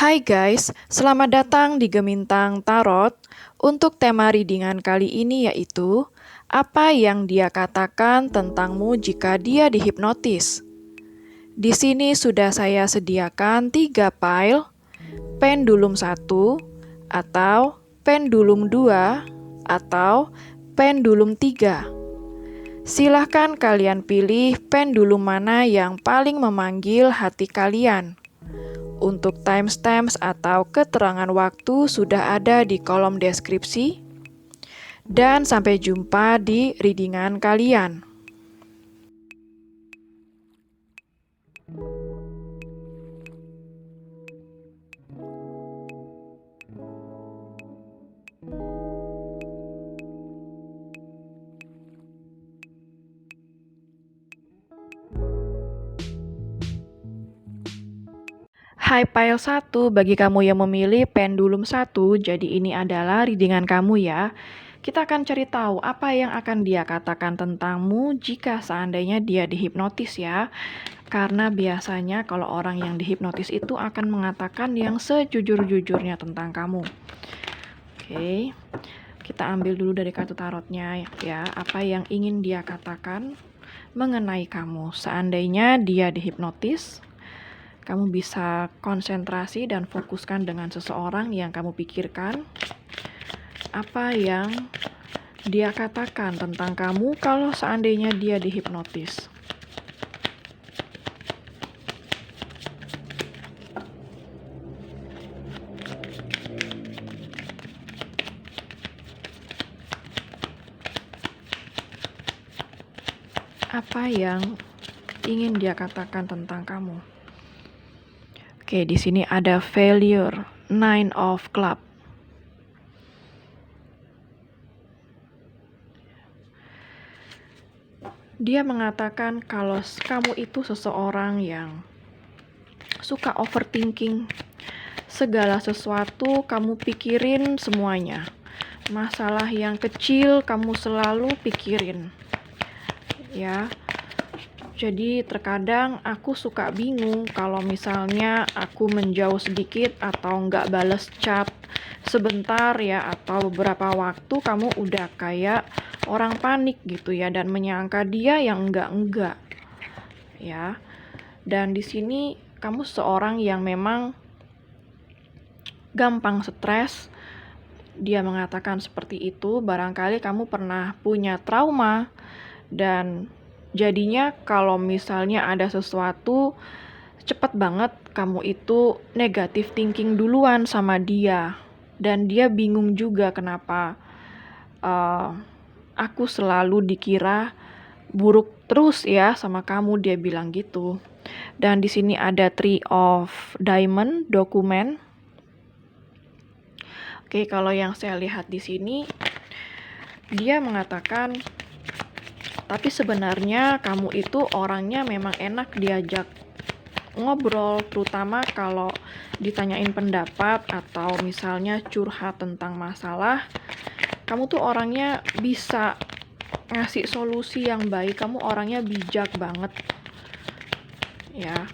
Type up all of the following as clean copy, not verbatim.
Hai guys, selamat datang di Gemintang Tarot. Untuk tema readingan kali ini yaitu apa yang dia katakan tentangmu jika dia dihipnotis. Di sini sudah saya sediakan 3 pile, pendulum 1 atau pendulum 2 atau pendulum 3. Silahkan kalian pilih pendulum mana yang paling memanggil hati kalian. Untuk timestamps atau keterangan waktu sudah ada di kolom deskripsi. Dan sampai jumpa di readingan kalian. Hai pile 1, bagi kamu yang memilih pendulum 1, jadi ini adalah readingan kamu ya. Kita akan cari tahu apa yang akan dia katakan tentangmu jika seandainya dia dihipnotis ya. Karena biasanya kalau orang yang dihipnotis itu akan mengatakan yang sejujur-jujurnya tentang kamu. Oke, kita ambil dulu dari kartu tarotnya ya, apa yang ingin dia katakan mengenai kamu. Seandainya dia dihipnotis, kamu bisa konsentrasi dan fokuskan dengan seseorang yang kamu pikirkan. Apa yang dia katakan tentang kamu kalau seandainya dia dihipnotis. Apa yang ingin dia katakan tentang kamu? Oke, di sini ada failure, 9 of club. Dia mengatakan kalau kamu itu seseorang yang suka overthinking. Segala sesuatu kamu pikirin semuanya. Masalah yang kecil kamu selalu pikirin. Ya. Jadi terkadang aku suka bingung kalau misalnya aku menjauh sedikit atau nggak bales chat sebentar ya, atau beberapa waktu kamu udah kayak orang panik gitu ya, dan menyangka dia yang enggak ya. Dan di sini kamu seorang yang memang gampang stres. Dia mengatakan seperti itu, barangkali kamu pernah punya trauma dan jadinya kalau misalnya ada sesuatu cepat banget kamu itu negative thinking duluan sama dia, dan dia bingung juga kenapa aku selalu dikira buruk terus ya sama kamu, dia bilang gitu. Dan di sini ada 3 of diamond, dokumen. Oke, kalau yang saya lihat di sini dia mengatakan tapi sebenarnya kamu itu orangnya memang enak diajak ngobrol, terutama kalau ditanyain pendapat atau misalnya curhat tentang masalah. Kamu tuh orangnya bisa ngasih solusi yang baik, kamu orangnya bijak banget. Ya.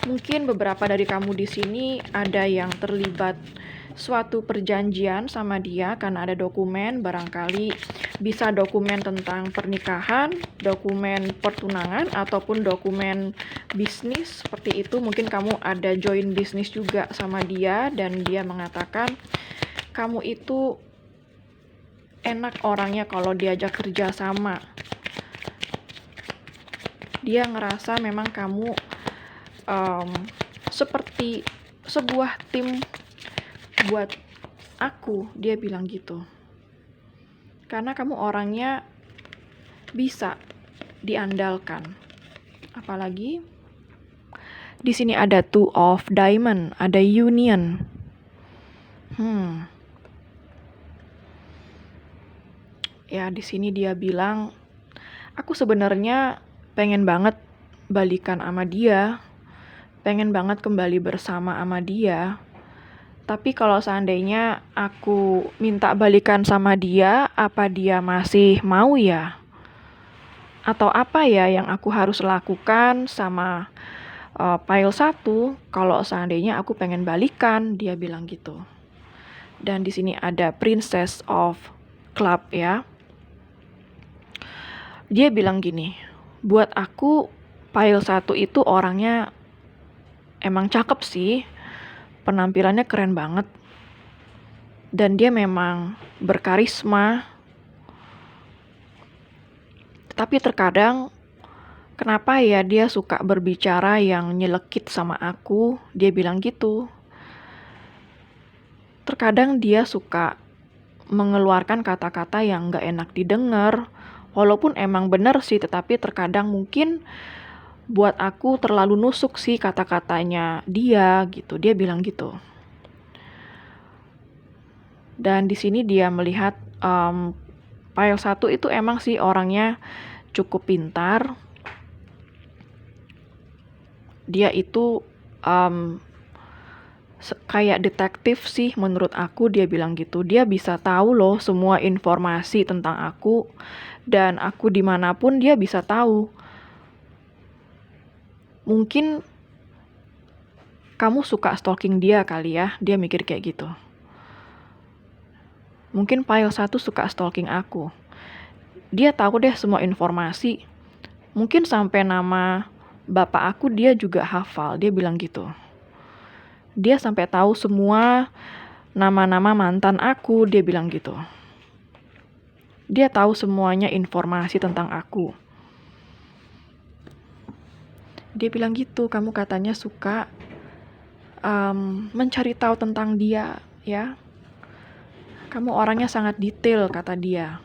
Mungkin beberapa dari kamu di sini ada yang terlibat suatu perjanjian sama dia karena ada dokumen, barangkali bisa dokumen tentang pernikahan, dokumen pertunangan, ataupun dokumen bisnis seperti itu. Mungkin kamu ada join bisnis juga sama dia dan dia mengatakan kamu itu enak orangnya kalau diajak kerja sama. Dia ngerasa memang kamu seperti sebuah tim buat aku, dia bilang gitu. Karena kamu orangnya bisa diandalkan. Apalagi di sini ada 2 of diamond, ada union. Ya, di sini dia bilang, aku sebenarnya pengen banget balikan sama dia. Pengen banget kembali bersama sama dia. Tapi kalau seandainya aku minta balikan sama dia, apa dia masih mau ya? Atau apa ya yang aku harus lakukan sama File 1, kalau seandainya aku pengen balikan, dia bilang gitu. Dan di sini ada Princess of Club ya. Dia bilang gini, buat aku File 1 itu orangnya emang cakep sih, penampilannya keren banget, dan dia memang berkarisma. Tapi terkadang kenapa ya dia suka berbicara yang nyelekit sama aku, dia bilang gitu. Terkadang dia suka mengeluarkan kata-kata yang gak enak didengar, walaupun emang bener sih, tetapi terkadang mungkin buat aku terlalu nusuk sih kata-katanya dia gitu, dia bilang gitu. Dan di sini dia melihat File 1 itu emang sih orangnya cukup pintar. Dia itu kayak detektif sih menurut aku, dia bilang gitu. Dia bisa tahu loh semua informasi tentang aku, dan aku dimanapun dia bisa tahu. Mungkin kamu suka stalking dia kali ya, dia mikir kayak gitu. Mungkin File 1 suka stalking aku. Dia tahu deh semua informasi. Mungkin sampai nama bapak aku dia juga hafal, dia bilang gitu. Dia sampai tahu semua nama-nama mantan aku, dia bilang gitu. Dia tahu semuanya informasi tentang aku. Dia bilang gitu, kamu katanya suka mencari tahu tentang dia, ya. Kamu orangnya sangat detail, kata dia.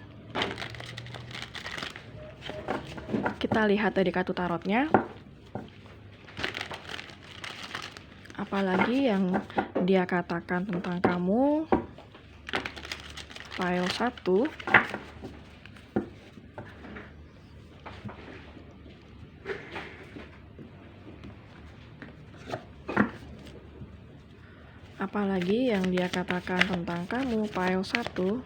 Kita lihat dari kartu tarotnya. Apalagi yang dia katakan tentang kamu. File 1. Apalagi yang dia katakan tentang kamu, File 1.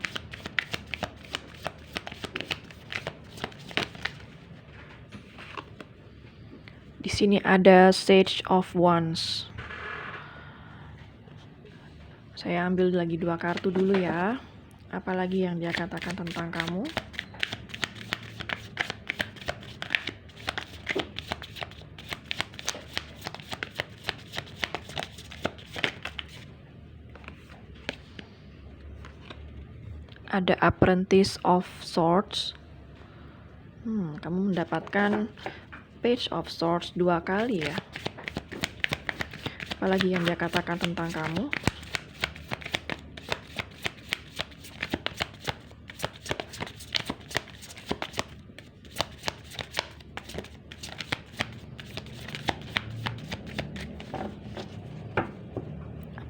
Di sini ada Sage of Wands. Saya ambil lagi 2 kartu dulu ya. Apalagi yang dia katakan tentang kamu. Ada Apprentice of Swords. Kamu mendapatkan Page of Swords 2 kali ya. Apalagi yang dia katakan tentang kamu.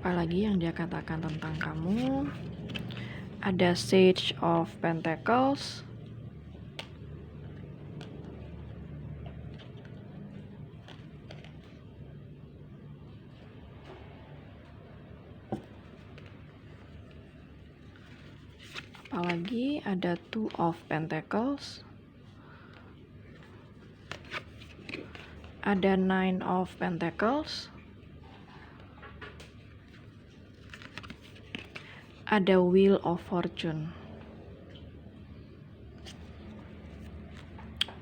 Apalagi yang dia katakan tentang kamu. Ada Sage of Pentacles. Apalagi ada Two of Pentacles. Ada Nine of Pentacles. Ada Wheel of Fortune.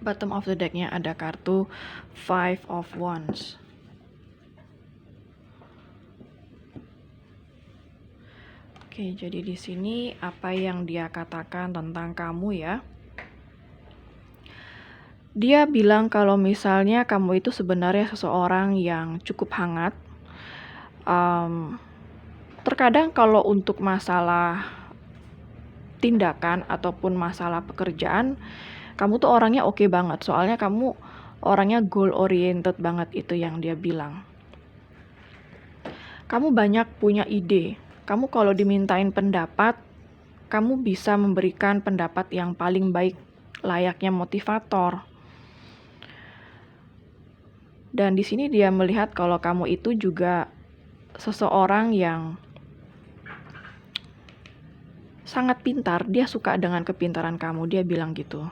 Bottom of the deck-nya ada kartu Five of Wands. Oke, jadi di sini apa yang dia katakan tentang kamu ya. Dia bilang kalau misalnya kamu itu sebenarnya seseorang yang cukup hangat. Terkadang kalau untuk masalah tindakan ataupun masalah pekerjaan, kamu tuh orangnya oke banget. Soalnya kamu orangnya goal oriented banget, itu yang dia bilang. Kamu banyak punya ide. Kamu kalau dimintain pendapat, kamu bisa memberikan pendapat yang paling baik, layaknya motivator. Dan di sini dia melihat kalau kamu itu juga seseorang yang sangat pintar. Dia suka dengan kepintaran kamu, dia bilang gitu.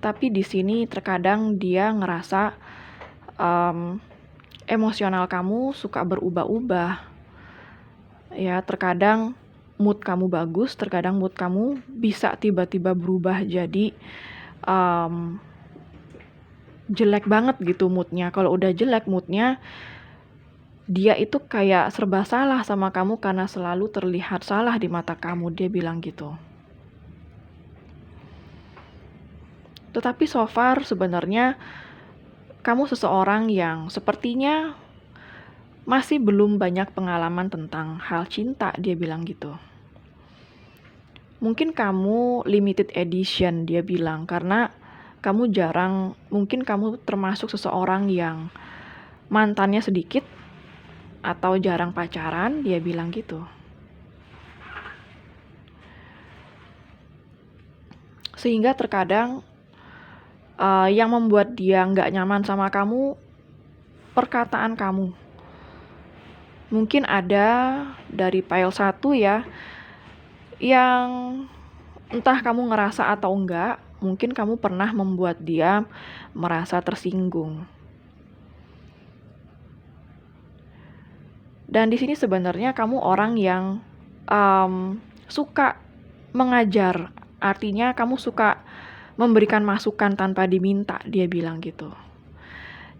Tetapi di sini terkadang dia ngerasa emosional kamu suka berubah-ubah. Ya, terkadang mood kamu bagus, terkadang mood kamu bisa tiba-tiba berubah jadi jelek banget gitu moodnya. Kalau udah jelek moodnya, dia itu kayak serba salah sama kamu karena selalu terlihat salah di mata kamu, dia bilang gitu. Tetapi so far sebenarnya kamu seseorang yang sepertinya masih belum banyak pengalaman tentang hal cinta, dia bilang gitu. Mungkin kamu limited edition, dia bilang, karena kamu jarang, mungkin kamu termasuk seseorang yang mantannya sedikit atau jarang pacaran, dia bilang gitu. Sehingga terkadang yang membuat dia nggak nyaman sama kamu, perkataan kamu. Mungkin ada dari pile 1 ya, yang entah kamu ngerasa atau enggak, mungkin kamu pernah membuat dia merasa tersinggung. Dan di sini sebenarnya kamu orang yang suka mengajar, artinya kamu suka memberikan masukan tanpa diminta, dia bilang gitu.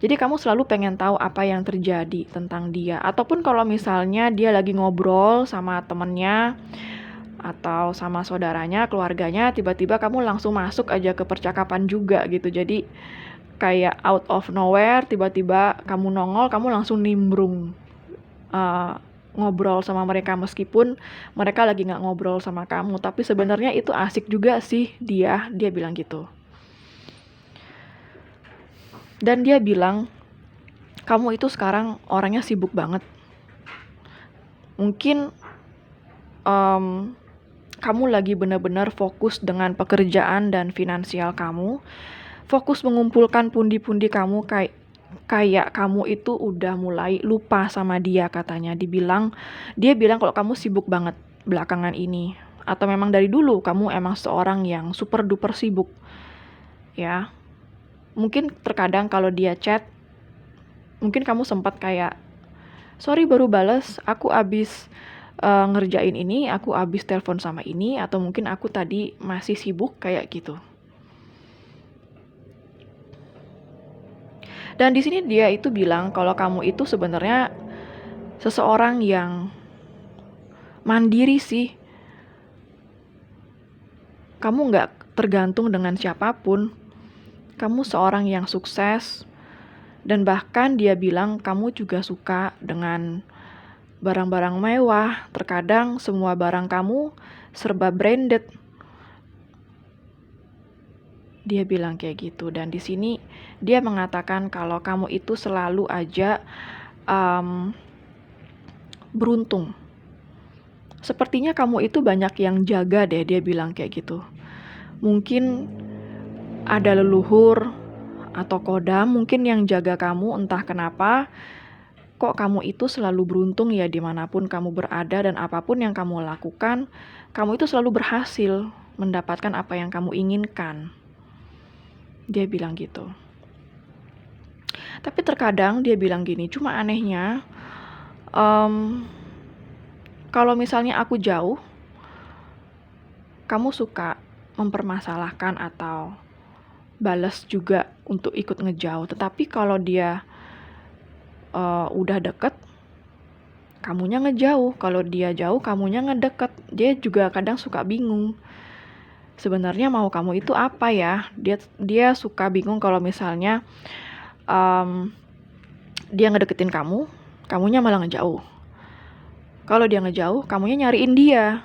Jadi kamu selalu pengen tahu apa yang terjadi tentang dia. Ataupun kalau misalnya dia lagi ngobrol sama temennya atau sama saudaranya, keluarganya, tiba-tiba kamu langsung masuk aja ke percakapan juga gitu. Jadi kayak out of nowhere, tiba-tiba kamu nongol, kamu langsung nimbrung ngobrol sama mereka meskipun mereka lagi nggak ngobrol sama kamu. Tapi sebenarnya itu asik juga sih dia bilang gitu. Dan dia bilang, kamu itu sekarang orangnya sibuk banget. Mungkin kamu lagi benar-benar fokus dengan pekerjaan dan finansial kamu. Fokus mengumpulkan pundi-pundi kamu kayak kamu itu udah mulai lupa sama dia katanya. Dia bilang kalau kamu sibuk banget belakangan ini. Atau memang dari dulu kamu emang seorang yang super duper sibuk. Ya. Mungkin terkadang kalau dia chat, mungkin kamu sempat kayak, sorry baru bales, aku abis ngerjain ini, aku abis telepon sama ini, atau mungkin aku tadi masih sibuk kayak gitu. Dan di sini dia itu bilang kalau kamu itu sebenarnya seseorang yang mandiri sih. Kamu nggak tergantung dengan siapapun. Kamu seorang yang sukses, dan bahkan dia bilang kamu juga suka dengan barang-barang mewah. Terkadang semua barang kamu serba branded. Dia bilang kayak gitu. Dan di sini dia mengatakan kalau kamu itu selalu aja beruntung. Sepertinya kamu itu banyak yang jaga deh, dia bilang kayak gitu. Mungkin ada leluhur atau kodam mungkin yang jaga kamu, entah kenapa kok kamu itu selalu beruntung ya dimanapun kamu berada, dan apapun yang kamu lakukan, kamu itu selalu berhasil mendapatkan apa yang kamu inginkan. Dia bilang gitu. Tapi terkadang dia bilang gini, cuma anehnya kalau misalnya aku jauh, kamu suka mempermasalahkan atau balas juga untuk ikut ngejauh. Tetapi kalau dia udah deket, kamunya ngejauh. Kalau dia jauh, kamunya ngedeket. Dia juga kadang suka bingung. Sebenarnya mau kamu itu apa ya? Dia suka bingung kalau misalnya dia ngedeketin kamu, kamunya malah ngejauh. Kalau dia ngejauh, kamunya nyariin dia.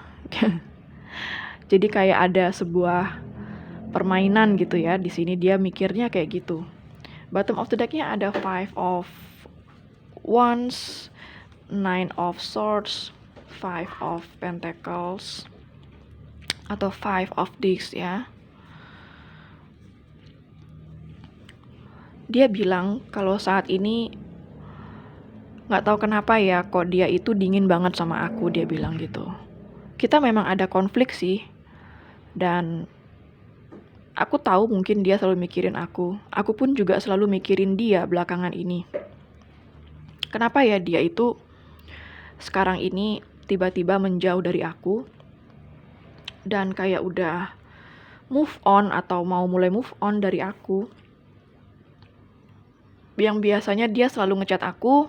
Jadi kayak ada sebuah permainan gitu ya. Di sini dia mikirnya kayak gitu. Bottom of the deck-nya ada 5 of Wands, 9 of Swords, 5 of Pentacles, atau 5 of Discs ya. Dia bilang kalau saat ini gak tahu kenapa ya kok dia itu dingin banget sama aku, dia bilang gitu. Kita memang ada konflik sih, dan Aku tahu mungkin dia selalu mikirin aku. Aku pun juga selalu mikirin dia belakangan ini. Kenapa ya dia itu sekarang ini tiba-tiba menjauh dari aku dan kayak udah move on atau mau mulai move on dari aku. Yang biasanya dia selalu ngechat aku,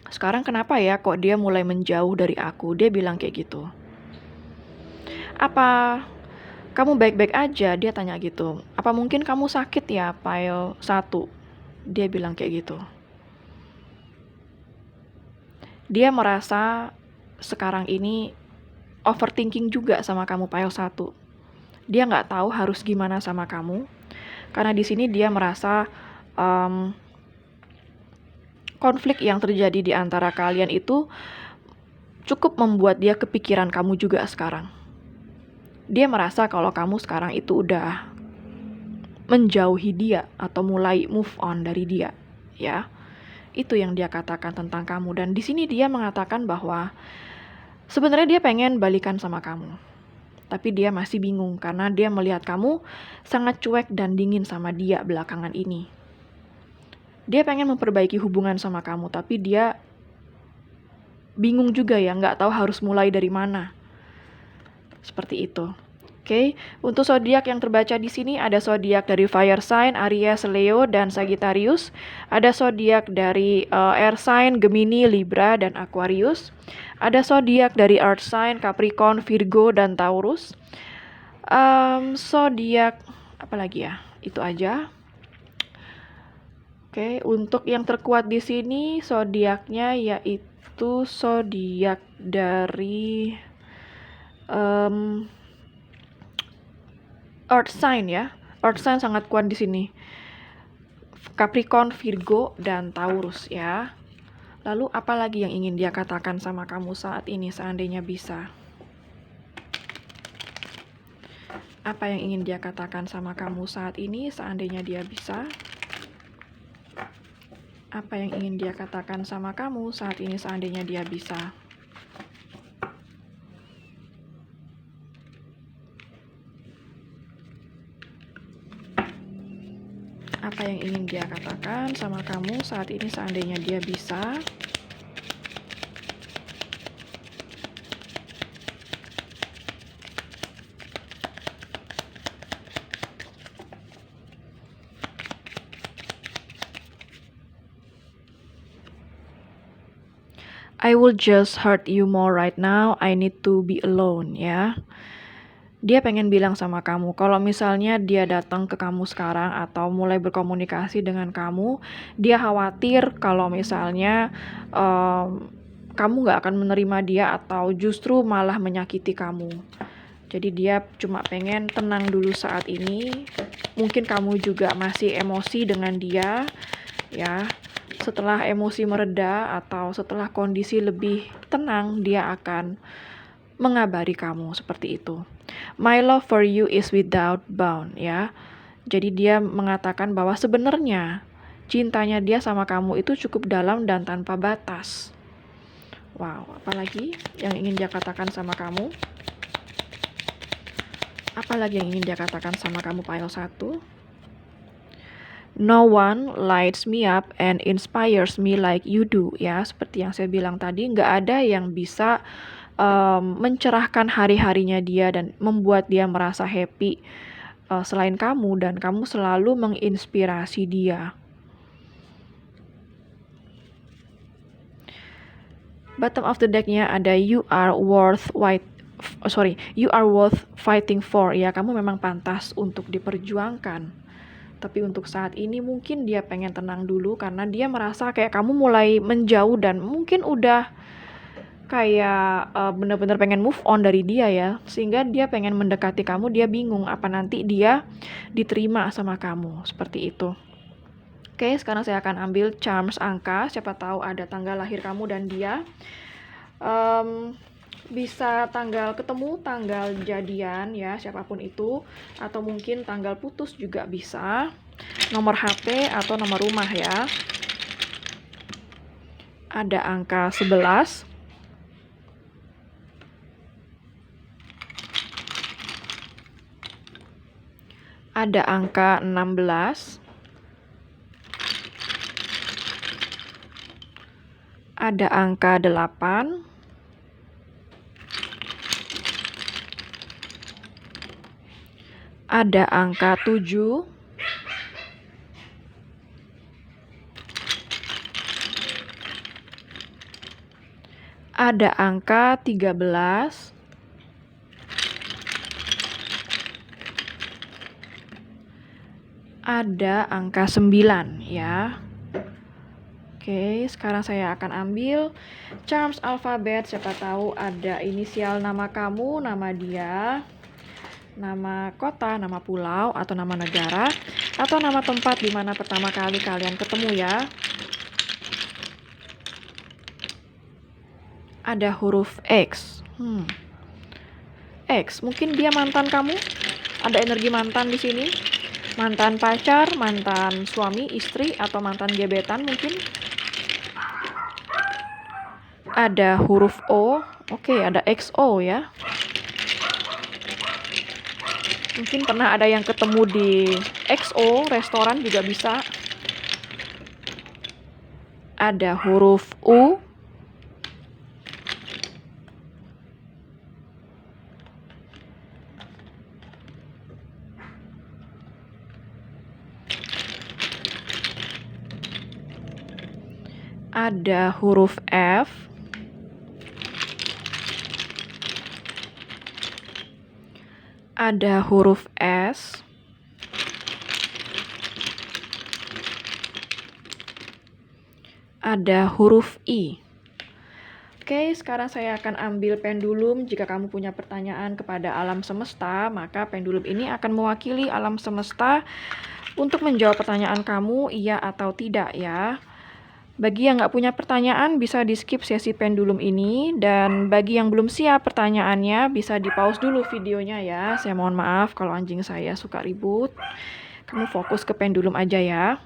sekarang kenapa ya kok dia mulai menjauh dari aku? Dia bilang kayak gitu. Apa kamu baik-baik aja? Dia tanya gitu. Apa mungkin kamu sakit ya, Pile 1? Dia bilang kayak gitu. Dia merasa sekarang ini overthinking juga sama kamu, Pile 1. Dia nggak tahu harus gimana sama kamu. Karena di sini dia merasa konflik yang terjadi di antara kalian itu cukup membuat dia kepikiran kamu juga sekarang. Dia merasa kalau kamu sekarang itu udah menjauhi dia atau mulai move on dari dia, ya. Itu yang dia katakan tentang kamu, dan di sini dia mengatakan bahwa sebenarnya dia pengen balikan sama kamu. Tapi dia masih bingung karena dia melihat kamu sangat cuek dan dingin sama dia belakangan ini. Dia pengen memperbaiki hubungan sama kamu, tapi dia bingung juga ya, nggak tahu harus mulai dari mana. Seperti itu. Oke, untuk zodiak yang terbaca di sini ada zodiak dari fire sign Aries, Leo, dan Sagittarius. Ada zodiak dari air sign Gemini, Libra, dan Aquarius. Ada zodiak dari earth sign Capricorn, Virgo, dan Taurus. Zodiak apa lagi ya? Itu aja. Oke, untuk yang terkuat di sini zodiaknya yaitu zodiak dari earth sign ya. Earth sign sangat kuat di sini. Capricorn, Virgo, dan Taurus ya. Lalu apa lagi yang ingin dia katakan sama kamu saat ini seandainya bisa? Apa yang ingin dia katakan sama kamu saat ini seandainya dia bisa? Apa yang ingin dia katakan sama kamu saat ini seandainya dia bisa? Apa yang ingin dia katakan sama kamu saat ini seandainya dia bisa? I will just hurt you more right now. I need to be alone ya. Dia pengen bilang sama kamu, kalau misalnya dia datang ke kamu sekarang atau mulai berkomunikasi dengan kamu, dia khawatir kalau misalnya kamu gak akan menerima dia atau justru malah menyakiti kamu. Jadi dia cuma pengen tenang dulu saat ini. Mungkin kamu juga masih emosi dengan dia, ya. Setelah emosi mereda atau setelah kondisi lebih tenang, dia akan mengabari kamu seperti itu. My love for you is without bound ya. Jadi dia mengatakan bahwa sebenarnya cintanya dia sama kamu itu cukup dalam dan tanpa batas. Wow, apalagi yang ingin dia katakan sama kamu? Apalagi yang ingin dia katakan sama kamu, Pile 1? No one lights me up and inspires me like you do ya. Seperti yang saya bilang tadi, nggak ada yang bisa mencerahkan hari-harinya dia dan membuat dia merasa happy selain kamu, dan kamu selalu menginspirasi dia. Bottom of the deck-nya ada you are worth fighting for ya. Kamu memang pantas untuk diperjuangkan. Tapi untuk saat ini mungkin dia pengen tenang dulu karena dia merasa kayak kamu mulai menjauh dan mungkin udah kayak bener-bener pengen move on dari dia ya. Sehingga dia pengen mendekati kamu, dia bingung apa nanti dia diterima sama kamu, seperti itu. Oke, sekarang saya akan ambil charms angka, siapa tahu ada tanggal lahir kamu dan dia. Bisa tanggal ketemu, tanggal jadian ya, siapapun itu, atau mungkin tanggal putus juga bisa, nomor HP atau nomor rumah ya. Ada angka 11, Ada angka 16. Ada angka 8. Ada angka 7. Ada angka 13. Ada angka 9 ya. Oke, sekarang saya akan ambil charms alfabet. Siapa tahu ada inisial nama kamu, nama dia, nama kota, nama pulau, atau nama negara, atau nama tempat di mana pertama kali kalian ketemu ya. Ada huruf X. X, mungkin dia mantan kamu? Ada energi mantan di sini? Mantan pacar, mantan suami, istri, atau mantan gebetan mungkin? Ada huruf O. Oke, ada XO ya. Mungkin pernah ada yang ketemu di XO, restoran juga bisa. Ada huruf U. Ada huruf F. Ada huruf S. Ada huruf I. Oke, sekarang saya akan ambil pendulum. Jika kamu punya pertanyaan kepada alam semesta, maka pendulum ini akan mewakili alam semesta untuk menjawab pertanyaan kamu, iya atau tidak ya. Bagi yang nggak punya pertanyaan, bisa di-skip sesi pendulum ini. Dan bagi yang belum siap pertanyaannya, bisa di-pause dulu videonya ya. Saya mohon maaf kalau anjing saya suka ribut. Kamu fokus ke pendulum aja ya.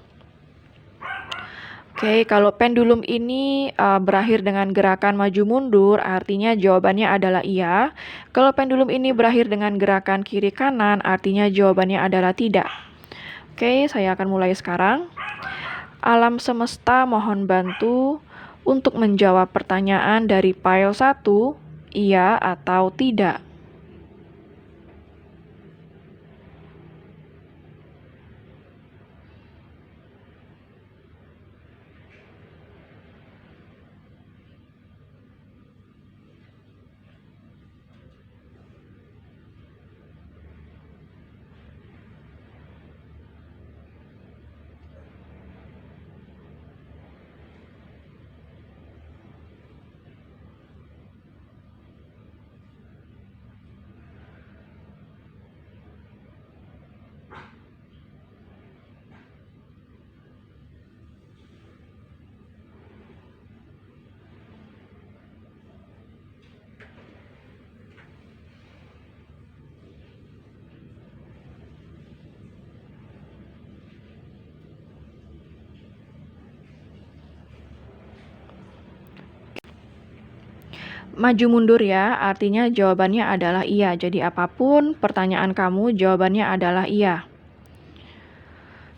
Oke, kalau pendulum ini berakhir dengan gerakan maju mundur, artinya jawabannya adalah iya. Kalau pendulum ini berakhir dengan gerakan kiri kanan, artinya jawabannya adalah tidak. Oke, saya akan mulai sekarang. Alam semesta mohon bantu untuk menjawab pertanyaan dari pile 1, iya atau tidak. Maju mundur ya, artinya jawabannya adalah iya. Jadi apapun pertanyaan kamu, jawabannya adalah iya.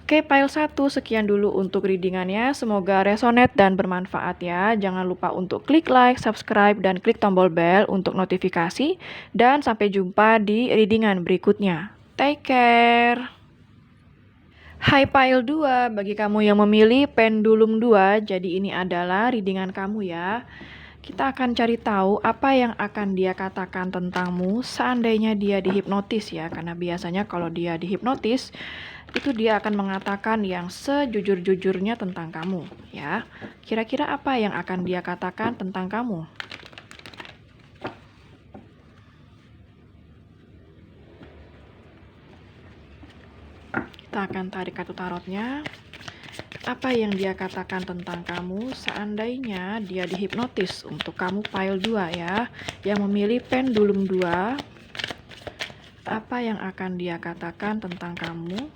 Oke, pile 1 sekian dulu untuk readingannya. Semoga resonate dan bermanfaat ya. Jangan lupa untuk klik like, subscribe, dan klik tombol bell untuk notifikasi. Dan sampai jumpa di readingan berikutnya. Take care! Hai pile 2, bagi kamu yang memilih pendulum 2, jadi ini adalah readingan kamu ya. Kita akan cari tahu apa yang akan dia katakan tentangmu seandainya dia dihipnotis ya. Karena biasanya kalau dia dihipnotis, itu dia akan mengatakan yang sejujur-jujurnya tentang kamu ya. Kira-kira apa yang akan dia katakan tentang kamu? Kita akan tarik kartu tarotnya. Apa yang dia katakan tentang kamu seandainya dia dihipnotis? Untuk kamu pile 2 ya, yang memilih pendulum 2. Apa yang akan dia katakan tentang kamu?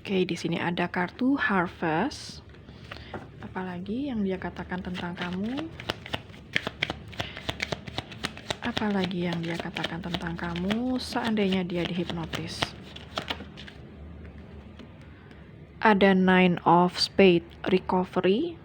Oke, di sini ada kartu Harvest. Apalagi yang dia katakan tentang kamu? Apalagi yang dia katakan tentang kamu seandainya dia dihipnotis? Ada Nine of Spades, recovery.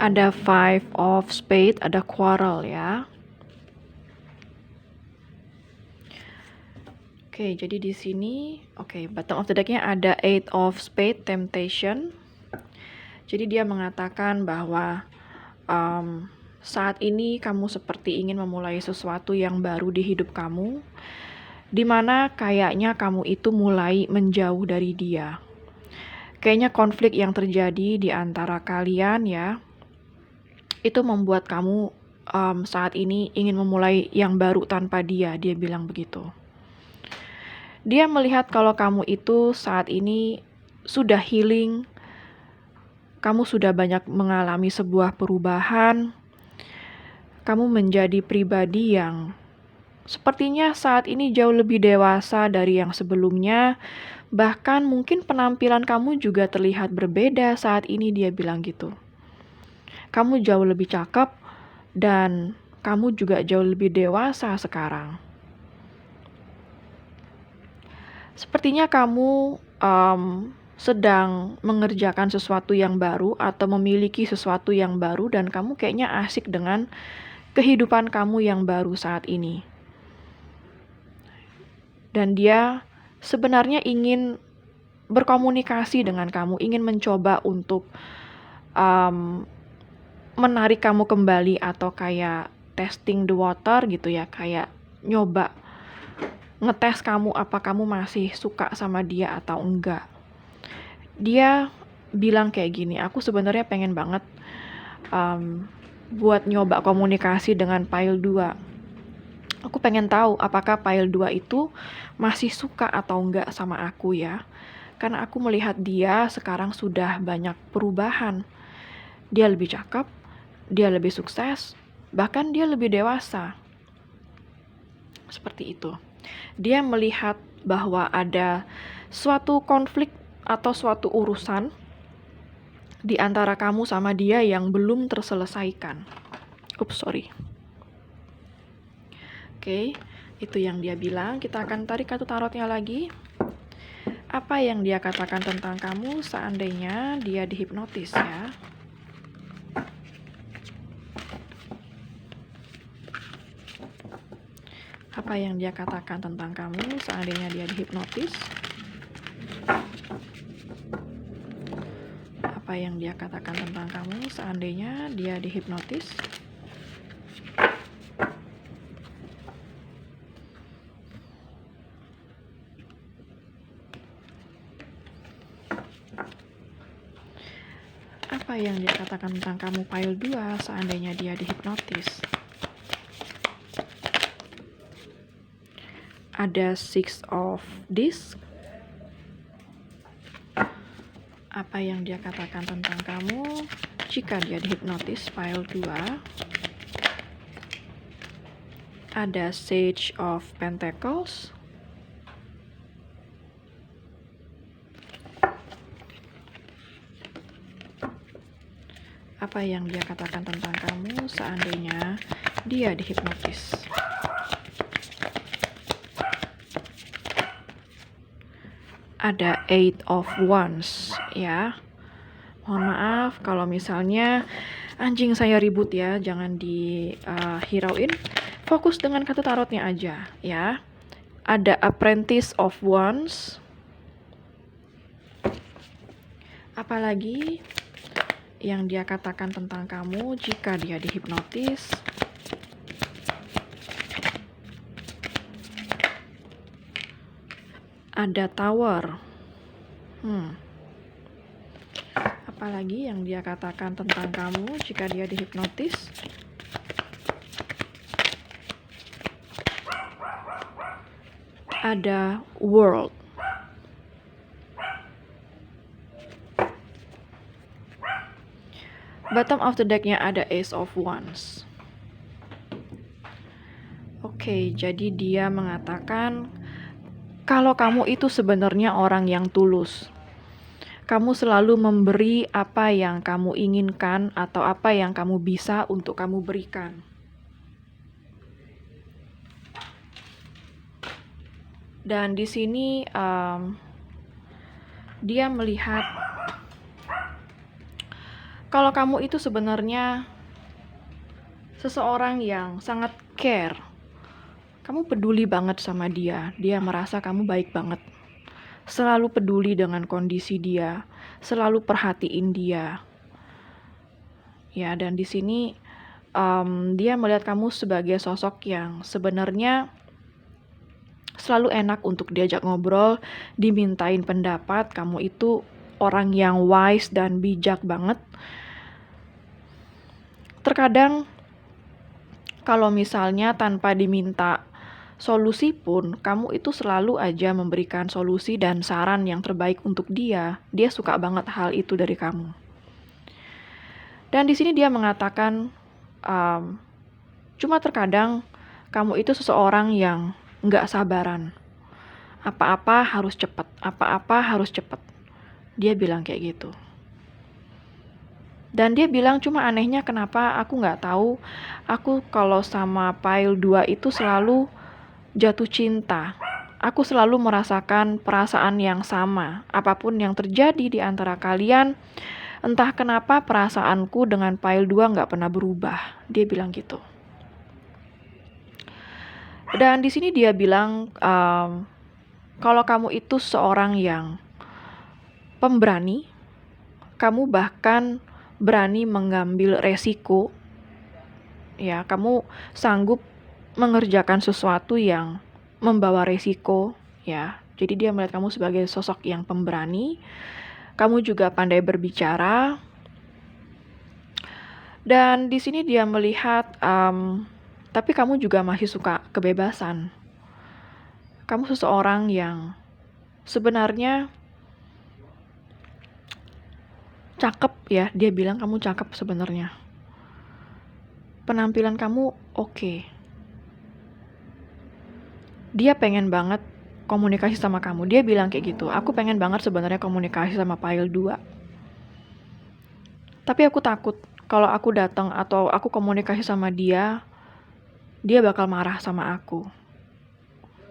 Ada Five of Spades, ada quarrel ya. Oke, jadi di sini, bottom of the deck-nya ada Eight of Spades, temptation. Jadi dia mengatakan bahwa saat ini kamu seperti ingin memulai sesuatu yang baru di hidup kamu, dimana kayaknya kamu itu mulai menjauh dari dia. Kayaknya konflik yang terjadi di antara kalian ya, itu membuat kamu saat ini ingin memulai yang baru tanpa dia bilang begitu. Dia melihat kalau kamu itu saat ini sudah healing, kamu sudah banyak mengalami sebuah perubahan, kamu menjadi pribadi yang sepertinya saat ini jauh lebih dewasa dari yang sebelumnya, bahkan mungkin penampilan kamu juga terlihat berbeda saat ini, dia bilang gitu. Kamu jauh lebih cakep dan kamu juga jauh lebih dewasa sekarang. Sepertinya kamu sedang mengerjakan sesuatu yang baru atau memiliki sesuatu yang baru dan kamu kayaknya asik dengan kehidupan kamu yang baru saat ini. Dan dia sebenarnya ingin berkomunikasi dengan kamu, ingin mencoba untuk menarik kamu kembali atau kayak testing the water gitu ya, kayak nyoba ngetes kamu apa kamu masih suka sama dia atau enggak. Dia bilang kayak gini, aku sebenarnya pengen banget buat nyoba komunikasi dengan pile 2. Aku pengen tahu apakah pile 2 itu masih suka atau enggak sama aku ya. Karena aku melihat dia sekarang sudah banyak perubahan. Dia lebih cakep, dia lebih sukses, bahkan dia lebih dewasa. Seperti itu. Dia melihat bahwa ada suatu konflik atau suatu urusan di antara kamu sama dia yang belum terselesaikan. Oke, itu yang dia bilang. Kita akan tarik kartu tarotnya lagi. Apa yang dia katakan tentang kamu seandainya dia dihipnotis ya. Apa yang dia katakan tentang kamu seandainya dia dihipnotis? Apa yang dia katakan tentang kamu seandainya dia dihipnotis? Apa yang dia katakan tentang kamu pile 2 seandainya dia dihipnotis? Ada Six of Discs. Apa yang dia katakan tentang kamu jika dia dihipnotis pile 2? Ada Sage of Pentacles. Apa yang dia katakan tentang kamu seandainya dia dihipnotis? Ada Eight of Wands ya. Mohon maaf kalau misalnya anjing saya ribut ya, jangan dihirauin. Fokus dengan kartu tarotnya aja ya. Ada Apprentice of Wands. Apalagi yang dia katakan tentang kamu jika dia dihipnotis? Ada Tower. Apalagi yang dia katakan tentang kamu jika dia dihipnotis? Ada World. Bottom of the deck-nya ada Ace of Wands. Oke, jadi dia mengatakan kalau kamu itu sebenarnya orang yang tulus. Kamu selalu memberi apa yang kamu inginkan atau apa yang kamu bisa untuk kamu berikan. Dan di sini dia melihat kalau kamu itu sebenarnya seseorang yang sangat care. Kamu peduli banget sama dia. Dia merasa kamu baik banget. Selalu peduli dengan kondisi dia, selalu perhatiin dia. Ya, dan di sini dia melihat kamu sebagai sosok yang sebenarnya selalu enak untuk diajak ngobrol, dimintain pendapat. Kamu itu orang yang wise dan bijak banget. Terkadang kalau misalnya tanpa diminta solusi pun, kamu itu selalu aja memberikan solusi dan saran yang terbaik untuk dia. Dia suka banget hal itu dari kamu. Dan di sini dia mengatakan, cuma terkadang kamu itu seseorang yang nggak sabaran. Apa-apa harus cepat, apa-apa harus cepat. Dia bilang kayak gitu. Dan dia bilang cuma anehnya kenapa aku nggak tahu, aku kalau sama pile 2 itu selalu jatuh cinta. Aku selalu merasakan perasaan yang sama. Apapun yang terjadi di antara kalian, entah kenapa perasaanku dengan pile 2 nggak pernah berubah. Dia bilang gitu. Dan di sini dia bilang, kalau kamu itu seorang yang pemberani, kamu bahkan berani mengambil resiko. Ya, kamu sanggup mengerjakan sesuatu yang membawa resiko, ya. Jadi dia melihat kamu sebagai sosok yang pemberani. Kamu juga pandai berbicara. Dan di sini dia melihat, tapi kamu juga masih suka kebebasan. Kamu seseorang yang sebenarnya cakep ya. Dia bilang kamu cakep sebenarnya. Penampilan kamu oke. Dia pengen banget komunikasi sama kamu. Dia bilang kayak gitu. Aku pengen banget sebenarnya komunikasi sama pile 2. Tapi aku takut kalau aku datang atau aku komunikasi sama dia bakal marah sama aku.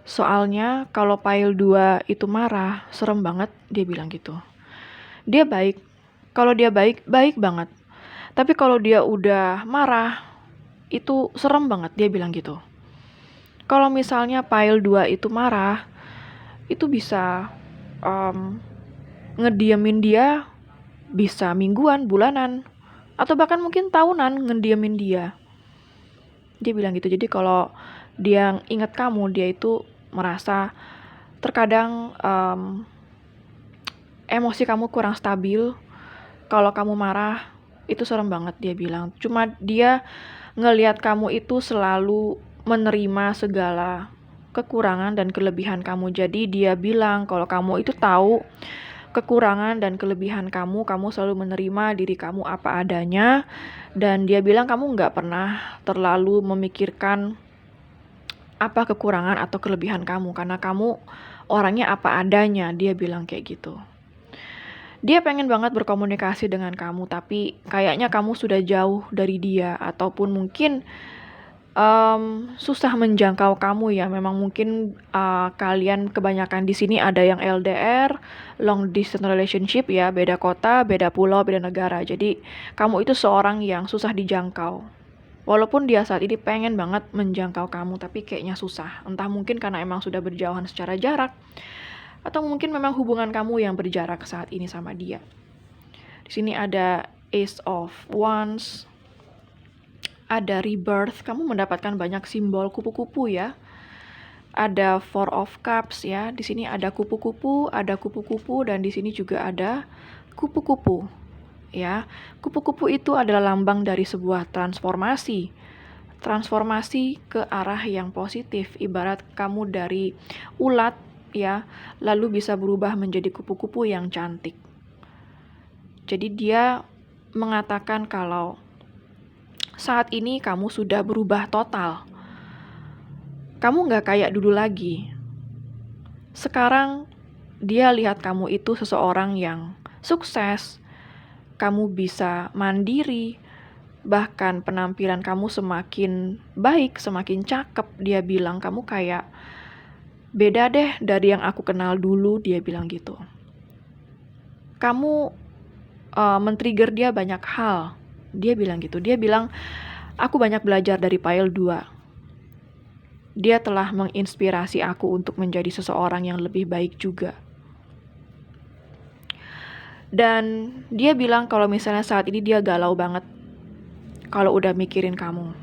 Soalnya kalau pile 2 itu marah, serem banget, dia bilang gitu. Dia baik. Kalau dia baik, baik banget. Tapi kalau dia udah marah, itu serem banget, dia bilang gitu. Kalau misalnya pile 2 itu marah, itu bisa ngediemin dia bisa mingguan, bulanan, atau bahkan mungkin tahunan ngediemin dia. Dia bilang gitu. Jadi kalau dia ingat kamu, dia itu merasa terkadang emosi kamu kurang stabil. Kalau kamu marah, itu serem banget, dia bilang. Cuma dia ngelihat kamu itu selalu menerima segala kekurangan dan kelebihan kamu. Jadi dia bilang kalau kamu itu tahu kekurangan dan kelebihan kamu selalu menerima diri kamu apa adanya. Dan dia bilang kamu nggak pernah terlalu memikirkan apa kekurangan atau kelebihan kamu, karena kamu orangnya apa adanya, dia bilang kayak gitu. Dia pengen banget berkomunikasi dengan kamu, tapi kayaknya kamu sudah jauh dari dia, ataupun mungkin susah menjangkau kamu ya. Memang mungkin kalian kebanyakan di sini ada yang LDR, long distance relationship ya, beda kota, beda pulau, beda negara. Jadi kamu itu seorang yang susah dijangkau. Walaupun dia saat ini pengen banget menjangkau kamu, tapi kayaknya susah. Entah mungkin karena emang sudah berjauhan secara jarak, atau mungkin memang hubungan kamu yang berjarak saat ini sama dia. Di sini ada Ace of Wands, ada Rebirth. Kamu mendapatkan banyak simbol kupu-kupu ya. Ada Four of Cups ya. Di sini ada kupu-kupu, dan di sini juga ada kupu-kupu. Ya, kupu-kupu itu adalah lambang dari sebuah transformasi ke arah yang positif. Ibarat kamu dari ulat ya, lalu bisa berubah menjadi kupu-kupu yang cantik. Jadi dia mengatakan kalau saat ini kamu sudah berubah total. Kamu nggak kayak dulu lagi. Sekarang dia lihat kamu itu seseorang yang sukses, kamu bisa mandiri, bahkan penampilan kamu semakin baik, semakin cakep. Dia bilang kamu kayak beda deh dari yang aku kenal dulu, dia bilang gitu. Kamu men-trigger dia banyak hal, dia bilang gitu. Dia bilang, aku banyak belajar dari Pile 2. Dia telah menginspirasi aku untuk menjadi seseorang yang lebih baik juga. Dan dia bilang kalau misalnya saat ini dia galau banget kalau udah mikirin kamu.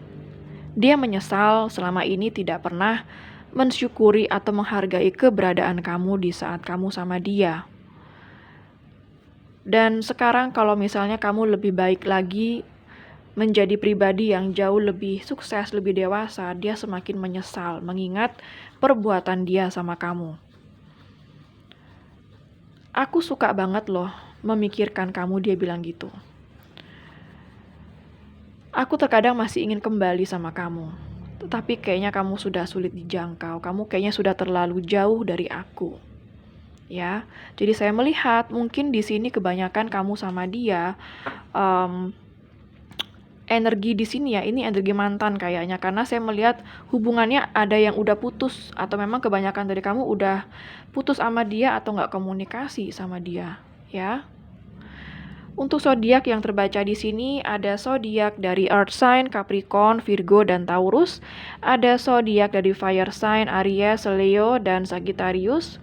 Dia menyesal selama ini tidak pernah mensyukuri atau menghargai keberadaan kamu di saat kamu sama dia. Dan sekarang kalau misalnya kamu lebih baik lagi, menjadi pribadi yang jauh lebih sukses, lebih dewasa, dia semakin menyesal mengingat perbuatan dia sama kamu. Aku suka banget loh memikirkan kamu, dia bilang gitu. Aku terkadang masih ingin kembali sama kamu, tetapi kayaknya kamu sudah sulit dijangkau. Kamu kayaknya sudah terlalu jauh dari aku. Ya, jadi saya melihat mungkin di sini kebanyakan kamu sama dia energi di sini ya, ini energi mantan kayaknya, karena saya melihat hubungannya ada yang udah putus atau memang kebanyakan dari kamu udah putus sama dia atau nggak komunikasi sama dia, ya. Untuk zodiak yang terbaca di sini ada zodiak dari Earth sign, Capricorn, Virgo, dan Taurus. Ada zodiak dari Fire sign, Aries, Leo, dan Sagittarius.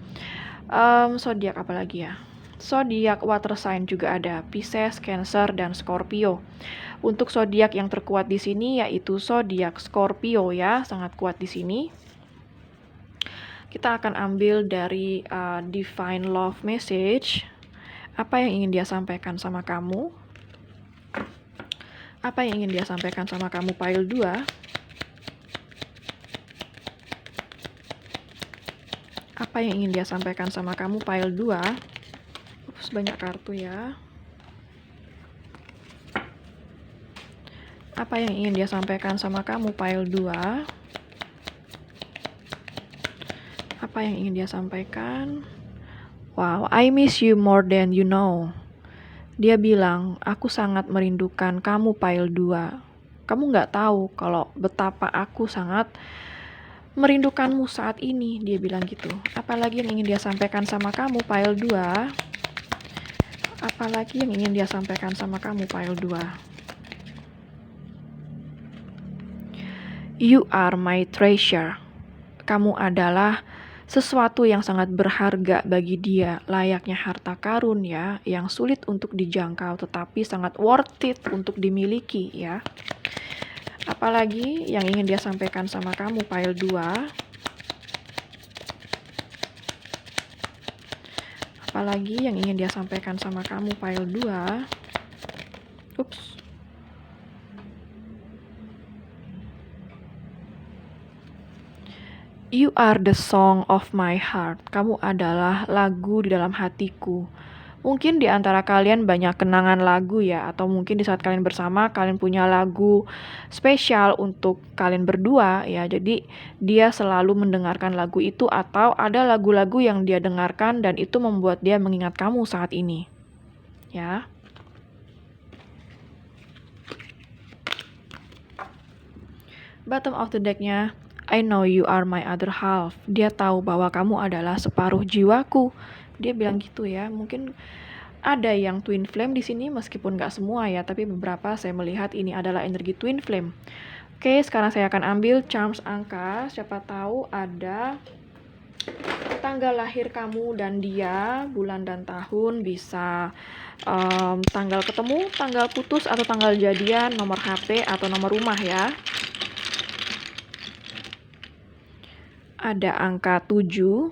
Zodiak apa lagi ya? Zodiak water sign juga ada Pisces, Cancer, dan Scorpio. Untuk zodiak yang terkuat di sini yaitu zodiak Scorpio ya, sangat kuat di sini. Kita akan ambil dari Divine Love Message. Apa yang ingin dia sampaikan sama kamu? Apa yang ingin dia sampaikan sama kamu, Pile 2? Apa yang ingin dia sampaikan sama kamu, Pile 2? Ups, banyak kartu ya. Apa yang ingin dia sampaikan sama kamu, Pile 2? Apa yang ingin dia sampaikan? Wow, I miss you more than you know. Dia bilang, aku sangat merindukan kamu, Pile 2. Kamu nggak tahu kalau betapa aku sangat merindukanmu saat ini, dia bilang gitu. Apalagi yang ingin dia sampaikan sama kamu, Pile 2? Apalagi yang ingin dia sampaikan sama kamu, Pile 2? You are my treasure. Kamu adalah sesuatu yang sangat berharga bagi dia, layaknya harta karun ya, yang sulit untuk dijangkau tetapi sangat worth it untuk dimiliki ya. Apalagi yang ingin dia sampaikan sama kamu, Pile 2? Apalagi yang ingin dia sampaikan sama kamu, Pile 2? Ups. You are the song of my heart. Kamu adalah lagu di dalam hatiku. Mungkin di antara kalian banyak kenangan lagu ya, atau mungkin di saat kalian bersama kalian punya lagu spesial untuk kalian berdua ya. Jadi dia selalu mendengarkan lagu itu atau ada lagu-lagu yang dia dengarkan dan itu membuat dia mengingat kamu saat ini. Ya. Bottom of the deck-nya, I know you are my other half. Dia tahu bahwa kamu adalah separuh jiwaku. Dia bilang gitu ya. Mungkin ada yang twin flame di sini meskipun nggak semua ya, tapi beberapa saya melihat ini adalah energi twin flame. Oke, sekarang saya akan ambil charms angka. Siapa tahu ada tanggal lahir kamu dan dia, bulan dan tahun, bisa tanggal ketemu, tanggal putus, atau tanggal jadian, nomor HP, atau nomor rumah ya. Ada angka 7,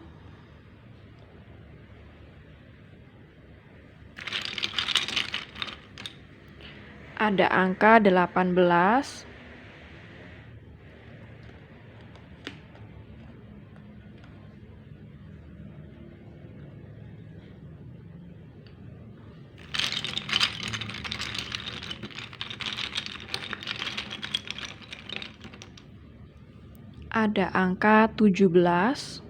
ada angka 18, Ada angka 17.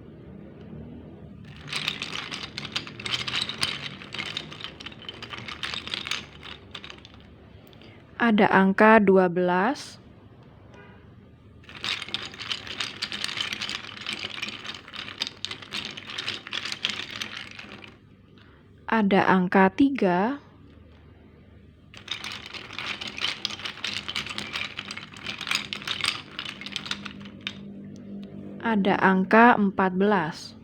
Ada angka 12. Ada angka 3. Ada angka 14.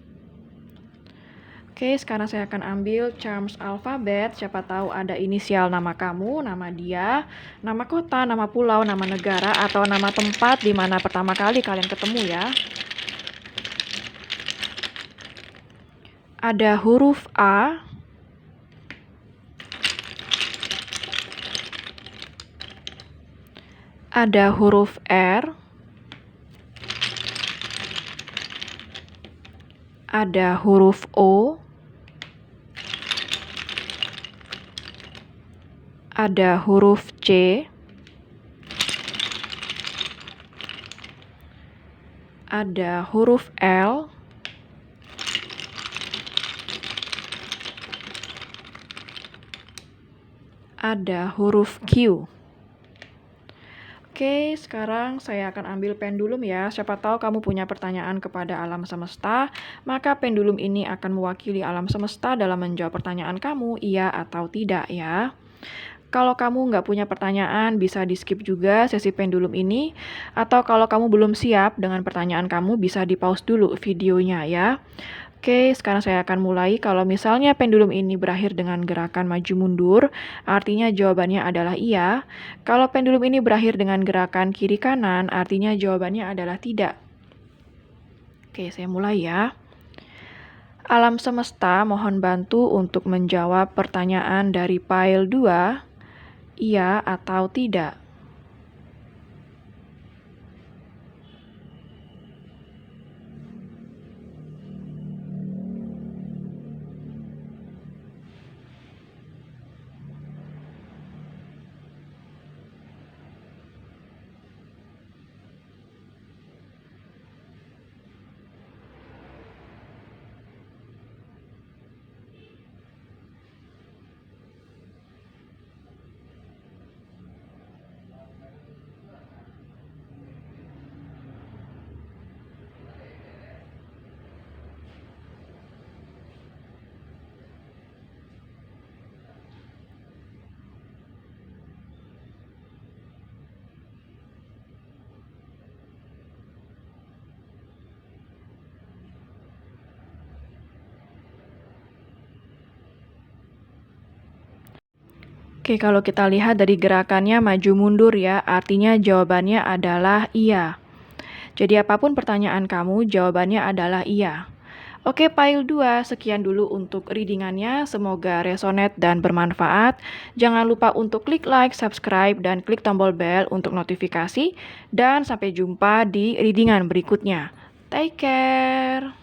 Oke, sekarang saya akan ambil charms alfabet. Siapa tahu ada inisial nama kamu, nama dia, nama kota, nama pulau, nama negara, atau nama tempat di mana pertama kali kalian ketemu ya. Ada huruf A. Ada huruf R. Ada huruf O. Ada huruf C. Ada huruf L. Ada huruf Q. Oke, sekarang saya akan ambil pendulum ya. Siapa tahu kamu punya pertanyaan kepada alam semesta, maka pendulum ini akan mewakili alam semesta dalam menjawab pertanyaan kamu, iya atau tidak ya. Kalau kamu nggak punya pertanyaan, bisa di-skip juga sesi pendulum ini. Atau kalau kamu belum siap dengan pertanyaan kamu, bisa di-pause dulu videonya ya. Oke, sekarang saya akan mulai. Kalau misalnya pendulum ini berakhir dengan gerakan maju mundur, artinya jawabannya adalah iya. Kalau pendulum ini berakhir dengan gerakan kiri kanan, artinya jawabannya adalah tidak. Oke, saya mulai ya. Alam semesta mohon bantu untuk menjawab pertanyaan dari file 2, iya atau tidak. Oke, kalau kita lihat dari gerakannya maju mundur ya, artinya jawabannya adalah iya. Jadi apapun pertanyaan kamu, jawabannya adalah iya. Oke, file 2, sekian dulu untuk readingannya. Semoga resonate dan bermanfaat. Jangan lupa untuk klik like, subscribe, dan klik tombol bell untuk notifikasi. Dan sampai jumpa di readingan berikutnya. Take care!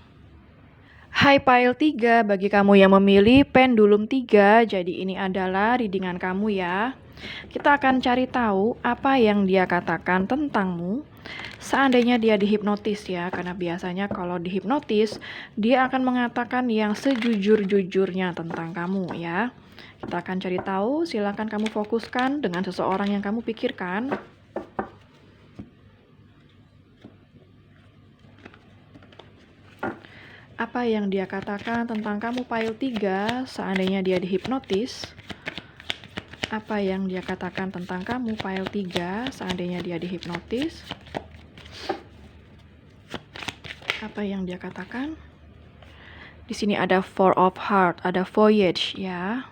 Hai file 3, bagi kamu yang memilih pendulum 3, jadi ini adalah readingan kamu ya. Kita akan cari tahu apa yang dia katakan tentangmu. Seandainya dia dihipnotis ya, karena biasanya kalau dihipnotis, dia akan mengatakan yang sejujur-jujurnya tentang kamu ya. Kita akan cari tahu, silakan kamu fokuskan dengan seseorang yang kamu pikirkan. Apa yang dia katakan tentang kamu file 3 seandainya dia dihipnotis? Apa yang dia katakan tentang kamu file 3 seandainya dia dihipnotis? Apa yang dia katakan? Di sini ada Four of Hearts, ada Voyage ya.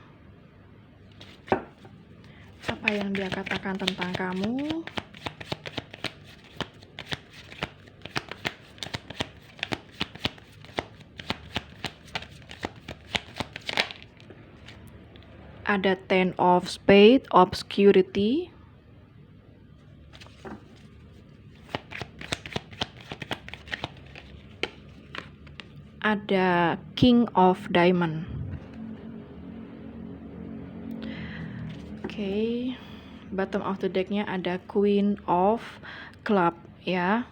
Apa yang dia katakan tentang kamu? Ada Ten of Spades, Obscurity. Ada King of Diamond. Oke, bottom of the decknya ada Queen of Club ya.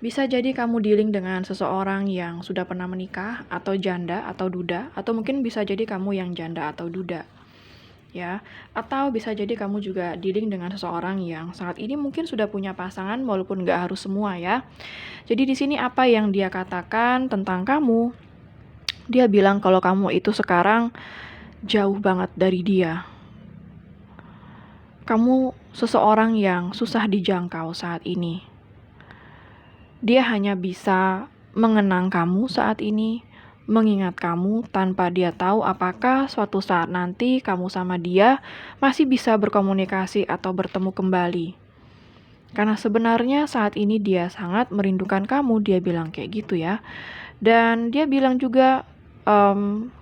Bisa jadi kamu dealing dengan seseorang yang sudah pernah menikah, atau janda, atau duda, atau mungkin bisa jadi kamu yang janda atau duda, ya. Atau bisa jadi kamu juga dealing dengan seseorang yang saat ini mungkin sudah punya pasangan, walaupun nggak harus semua ya. Jadi di sini apa yang dia katakan tentang kamu? Dia bilang kalau kamu itu sekarang jauh banget dari dia. Kamu seseorang yang susah dijangkau saat ini. Dia hanya bisa mengenang kamu saat ini, mengingat kamu tanpa dia tahu apakah suatu saat nanti kamu sama dia masih bisa berkomunikasi atau bertemu kembali. Karena sebenarnya saat ini dia sangat merindukan kamu, dia bilang kayak gitu ya. Dan dia bilang juga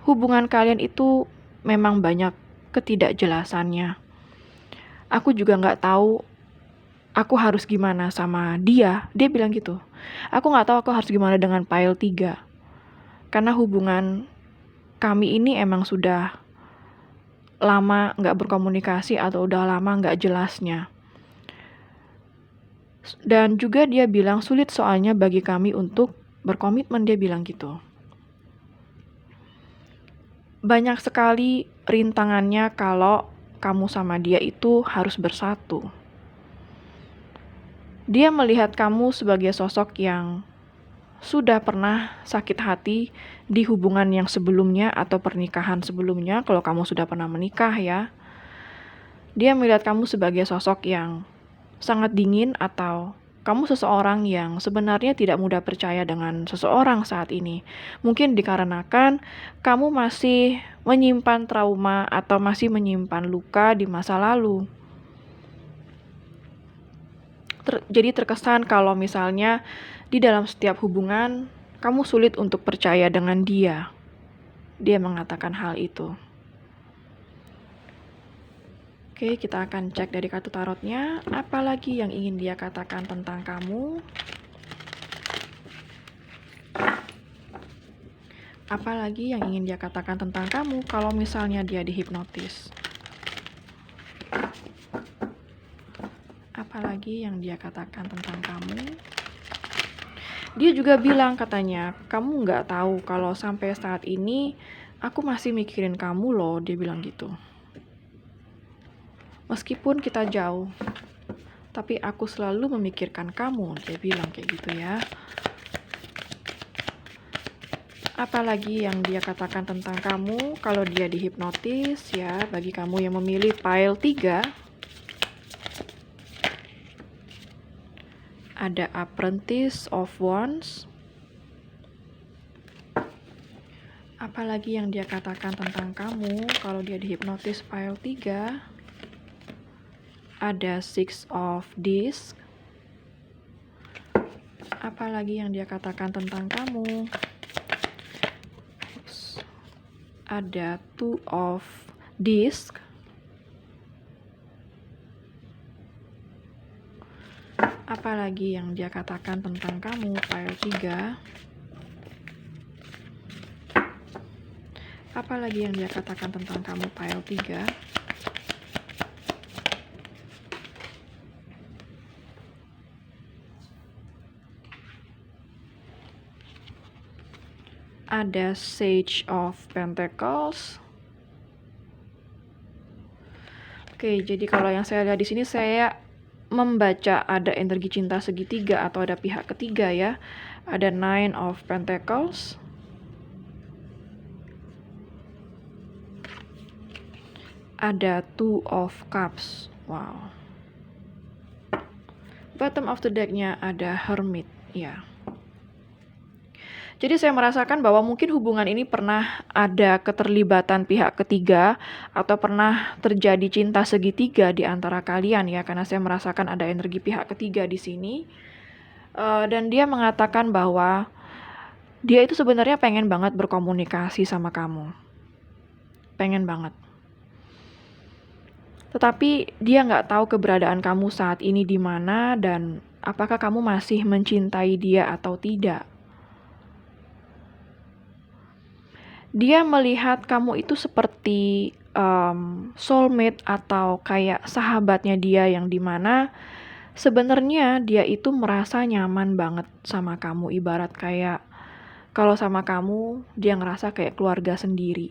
hubungan kalian itu memang banyak ketidakjelasannya. Aku juga nggak tahu aku harus gimana sama dia bilang gitu. Aku nggak tahu aku harus gimana dengan pile 3. Karena hubungan kami ini emang sudah lama nggak berkomunikasi atau udah lama nggak jelasnya. Dan juga dia bilang sulit soalnya bagi kami untuk berkomitmen, dia bilang gitu. Banyak sekali rintangannya kalau kamu sama dia itu harus bersatu. Dia melihat kamu sebagai sosok yang sudah pernah sakit hati di hubungan yang sebelumnya atau pernikahan sebelumnya, kalau kamu sudah pernah menikah ya. Dia melihat kamu sebagai sosok yang sangat dingin atau kamu seseorang yang sebenarnya tidak mudah percaya dengan seseorang saat ini. Mungkin dikarenakan kamu masih menyimpan trauma atau masih menyimpan luka di masa lalu. Jadi terkesan kalau misalnya di dalam setiap hubungan kamu sulit untuk percaya dengan dia. Dia mengatakan hal itu. Oke, kita akan cek dari kartu tarotnya, apa lagi yang ingin dia katakan tentang kamu. Apa lagi yang ingin dia katakan tentang kamu kalau misalnya dia dihipnotis. Apa lagi yang dia katakan tentang kamu. Dia juga bilang katanya, kamu nggak tahu kalau sampai saat ini aku masih mikirin kamu loh, dia bilang gitu. Meskipun kita jauh, tapi aku selalu memikirkan kamu, dia bilang kayak gitu ya. Apalagi yang dia katakan tentang kamu kalau dia dihipnotis ya, bagi kamu yang memilih pile 3. Ada Apprentice of Wands. Apalagi yang dia katakan tentang kamu kalau dia dihipnotis pile 3. Ada Six of Discs. Apalagi yang dia katakan tentang kamu. Ada Two of Discs. Apalagi yang dia katakan tentang kamu pile 3. Apalagi yang dia katakan tentang kamu pile 3. Ada Sage of Pentacles. Oke, jadi kalau yang saya lihat di sini saya membaca ada energi cinta segitiga atau ada pihak ketiga ya. Ada Nine of Pentacles. Ada Two of Cups. Wow. Bottom of the deck-nya ada Hermit, ya. Jadi saya merasakan bahwa mungkin hubungan ini pernah ada keterlibatan pihak ketiga atau pernah terjadi cinta segitiga di antara kalian ya, karena saya merasakan ada energi pihak ketiga di sini. Dan dia mengatakan bahwa dia itu sebenarnya pengen banget berkomunikasi sama kamu. Pengen banget. Tetapi dia nggak tahu keberadaan kamu saat ini di mana dan apakah kamu masih mencintai dia atau tidak. Dia melihat kamu itu seperti soulmate atau kayak sahabatnya dia yang dimana Sebenarnya dia itu merasa nyaman banget sama kamu, ibarat kayak kalau sama kamu dia ngerasa kayak keluarga sendiri.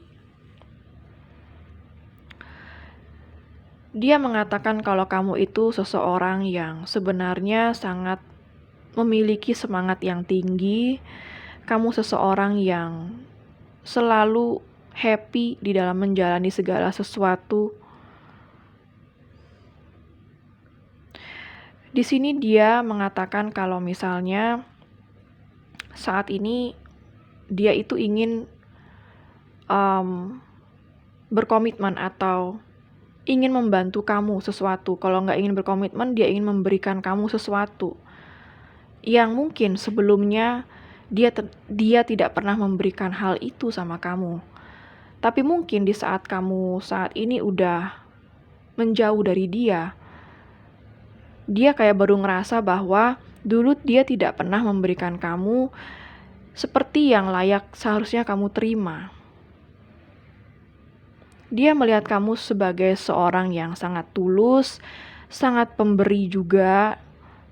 Dia mengatakan kalau kamu itu seseorang yang sebenarnya sangat memiliki semangat yang tinggi. Kamu seseorang yang selalu happy di dalam menjalani segala sesuatu. Di sini dia mengatakan kalau misalnya saat ini dia itu ingin berkomitmen atau ingin membantu kamu sesuatu. Kalau nggak ingin berkomitmen, dia ingin memberikan kamu sesuatu yang mungkin sebelumnya dia tidak pernah memberikan hal itu sama kamu. Tapi mungkin di saat kamu saat ini udah menjauh dari dia kayak baru ngerasa bahwa dulu dia tidak pernah memberikan kamu seperti yang layak seharusnya kamu terima. Dia melihat kamu sebagai seorang yang sangat tulus, sangat pemberi juga.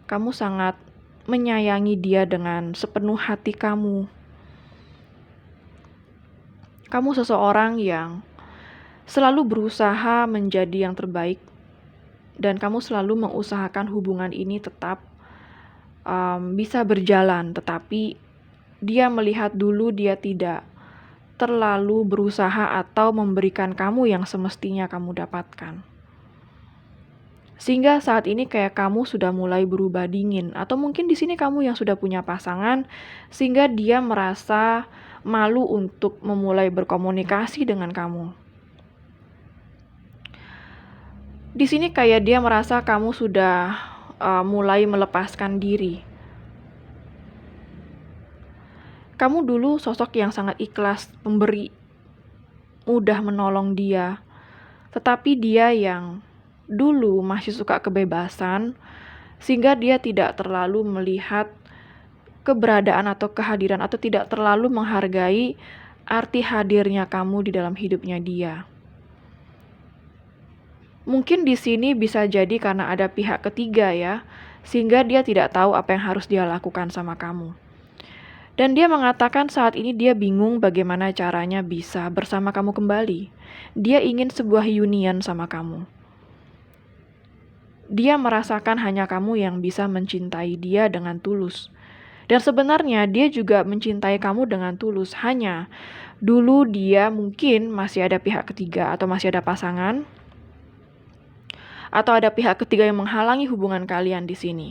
Kamu sangat menyayangi dia dengan sepenuh hati kamu. Kamu seseorang yang selalu berusaha menjadi yang terbaik dan kamu selalu mengusahakan hubungan ini tetap bisa berjalan, tetapi dia melihat dulu dia tidak terlalu berusaha atau memberikan kamu yang semestinya kamu dapatkan. Sehingga saat ini kayak kamu sudah mulai berubah dingin, atau mungkin di sini kamu yang sudah punya pasangan, sehingga dia merasa malu untuk memulai berkomunikasi dengan kamu. Di sini kayak dia merasa kamu sudah mulai melepaskan diri. Kamu dulu sosok yang sangat ikhlas, pemberi, mudah menolong dia. Tetapi dia yang dulu masih suka kebebasan, sehingga dia tidak terlalu melihat keberadaan atau kehadiran atau tidak terlalu menghargai arti hadirnya kamu di dalam hidupnya dia. Mungkin di sini bisa jadi karena ada pihak ketiga ya, sehingga dia tidak tahu apa yang harus dia lakukan sama kamu. Dan dia mengatakan saat ini dia bingung bagaimana caranya bisa bersama kamu kembali. Dia ingin sebuah union sama kamu. Dia merasakan hanya kamu yang bisa mencintai dia dengan tulus. Dan sebenarnya dia juga mencintai kamu dengan tulus. Hanya dulu dia mungkin masih ada pihak ketiga atau masih ada pasangan. Atau ada pihak ketiga yang menghalangi hubungan kalian di sini.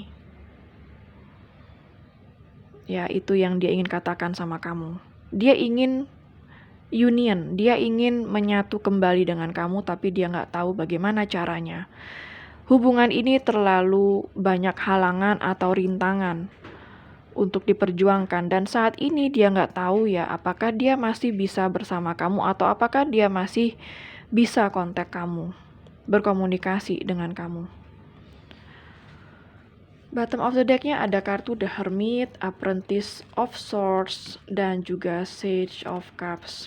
Ya, itu yang dia ingin katakan sama kamu. Dia ingin union, dia ingin menyatu kembali dengan kamu, tapi dia nggak tahu bagaimana caranya. Hubungan ini terlalu banyak halangan atau rintangan untuk diperjuangkan, dan saat ini dia nggak tahu ya apakah dia masih bisa bersama kamu atau apakah dia masih bisa kontak kamu, berkomunikasi dengan kamu. Bottom of the deck-nya ada kartu The Hermit, Apprentice of Swords, dan juga Sage of Cups.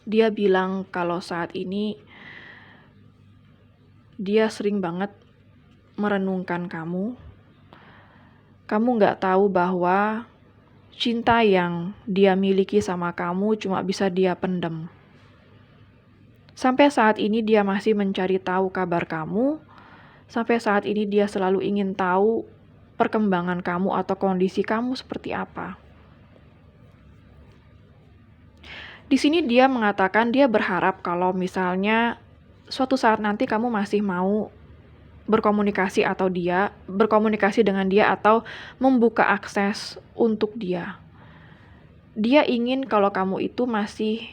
Dia bilang kalau saat ini dia sering banget merenungkan kamu. Kamu nggak tahu bahwa cinta yang dia miliki sama kamu cuma bisa dia pendam. Sampai saat ini dia masih mencari tahu kabar kamu. Sampai saat ini dia selalu ingin tahu perkembangan kamu atau kondisi kamu seperti apa. Di sini dia mengatakan dia berharap kalau misalnya suatu saat nanti kamu masih mau berkomunikasi dengan dia atau membuka akses untuk dia. Dia ingin kalau kamu itu masih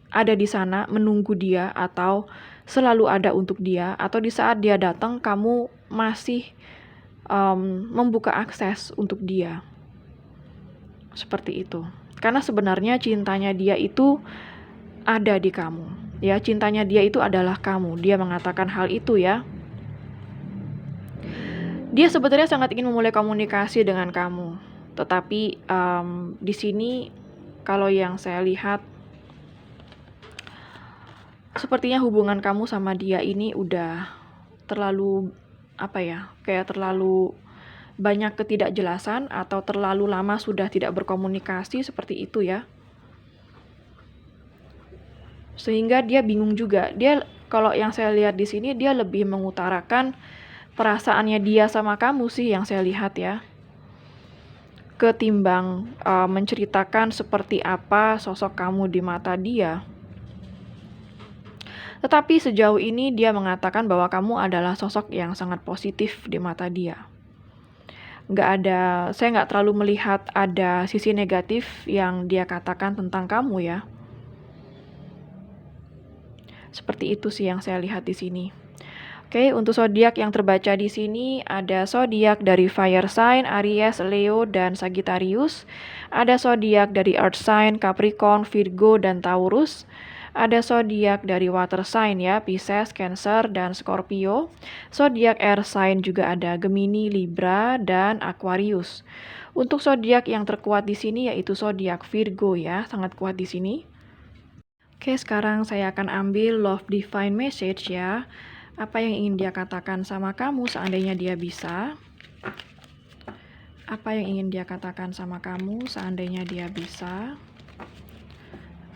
ada di sana menunggu dia atau selalu ada untuk dia, atau di saat dia datang kamu masih membuka akses untuk dia. Seperti itu. Karena sebenarnya cintanya dia itu ada di kamu. Ya, cintanya dia itu adalah kamu. Dia mengatakan hal itu ya. Dia sebenarnya sangat ingin memulai komunikasi dengan kamu. Tetapi di sini kalau yang saya lihat sepertinya hubungan kamu sama dia ini udah terlalu kayak terlalu banyak ketidakjelasan atau terlalu lama sudah tidak berkomunikasi seperti itu ya. Sehingga dia bingung juga. Dia kalau yang saya lihat di sini dia lebih mengutarakan perasaannya dia sama kamu sih yang saya lihat ya. Ketimbang menceritakan seperti apa sosok kamu di mata dia. Tetapi sejauh ini dia mengatakan bahwa kamu adalah sosok yang sangat positif di mata dia. Saya nggak terlalu melihat ada sisi negatif yang dia katakan tentang kamu ya. Seperti itu sih yang saya lihat di sini. Oke, untuk zodiak yang terbaca di sini ada zodiak dari fire sign Aries, Leo, dan Sagittarius. Ada zodiak dari earth sign Capricorn, Virgo, dan Taurus. Ada zodiak dari water sign ya, Pisces, Cancer, dan Scorpio. Zodiak air sign juga ada Gemini, Libra, dan Aquarius. Untuk zodiak yang terkuat di sini yaitu zodiak Virgo ya, sangat kuat di sini. Oke, sekarang saya akan ambil love divine message ya. Apa yang ingin dia katakan sama kamu seandainya dia bisa? Apa yang ingin dia katakan sama kamu seandainya dia bisa?